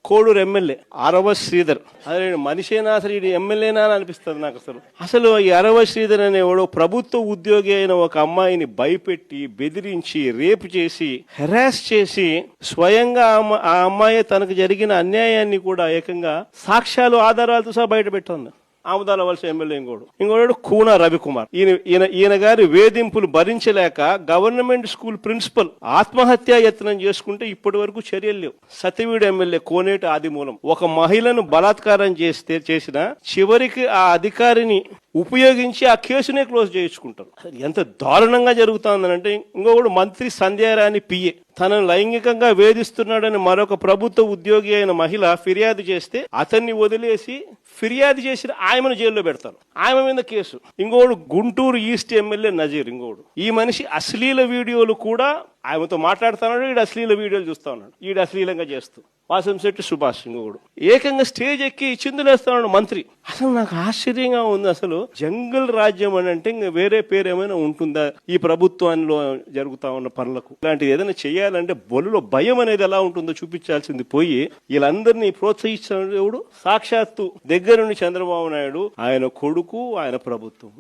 Koduru MLA అరవ శ్రీధర్. అదే మనిషేనా అసలు ఇది ఎమ్మెల్యేనా అని అనిపిస్తుంది నాకు. అసలు ఈ అరవ శ్రీధర్ అనేవాడు ప్రభుత్వ ఉద్యోగి అయిన ఒక అమ్మాయిని భయపెట్టి బెదిరించి రేపు చేసి హెరాస్ చేసి స్వయంగా ఆ అమ్మాయి తనకు జరిగిన అన్యాయాన్ని కూడా ఏకంగా సాక్ష్యాలు ఆధారాలతో సహా బయట పెట్టింది. ఆముదాల వలస ఎమ్మెల్యే ఇంకోడు కూన రవికుమార్. ఈయన గారి వేధింపులు భరించలేక గవర్నమెంట్ స్కూల్ ప్రిన్సిపల్ ఆత్మహత్యా యత్నం చేసుకుంటే ఇప్పటి వరకు చర్యలు లేవు. సతివీడు ఎమ్మెల్యే కోనేటి ఆదిమూలం ఒక మహిళను బలాత్కారం చేసిన చివరికి ఆ అధికారిని ఉపయోగించి ఆ కేసునే క్లోజ్ చేయించుకుంటారు. ఎంత దారుణంగా జరుగుతుందనంటే ఇంకొకడు మంత్రి సంధ్యారాణి పిఏ తనను లైంగికంగా వేధిస్తున్నాడని మరొక ప్రభుత్వ ఉద్యోగి అయిన మహిళ ఫిర్యాదు చేస్తే అతన్ని వదిలేసి ఫిర్యాదు చేసిన ఆయమను జైల్లో పెడతారు. ఆయమ మీద కేసు. ఇంకోడు గుంటూరు ఈస్ట్ ఎమ్మెల్యే నజీర్. ఈ మనిషి అశ్లీల వీడియోలు కూడా ఆయనతో మాట్లాడుతున్నాడు, ఈడు అశ్లీల వీడియోలు చూస్తా ఉన్నాడు, ఈడు అశ్లీలంగా చేస్తూ. వాసంశెట్టి సుభాష్ ఇంకోడు ఏకంగా స్టేజ్ ఎక్కి చిందులేస్తున్నాడు మంత్రి. అసలు నాకు ఆశ్చర్యంగా ఉంది. అసలు జంగల్ రాజ్యం అని అంటే ఇంకా వేరే పేరు ఏమైనా ఉంటుందా ఈ ప్రభుత్వంలో జరుగుతా ఉన్న పనులకు? ఇలాంటిది ఏదైనా చేయాలంటే బొలులో భయం అనేది ఎలా ఉంటుందో చూపించాల్సింది పోయి వీళ్ళందరినీ ప్రోత్సహించిన సాక్షాత్తు దగ్గరుండి చంద్రబాబు నాయుడు, ఆయన కొడుకు, ఆయన ప్రభుత్వం.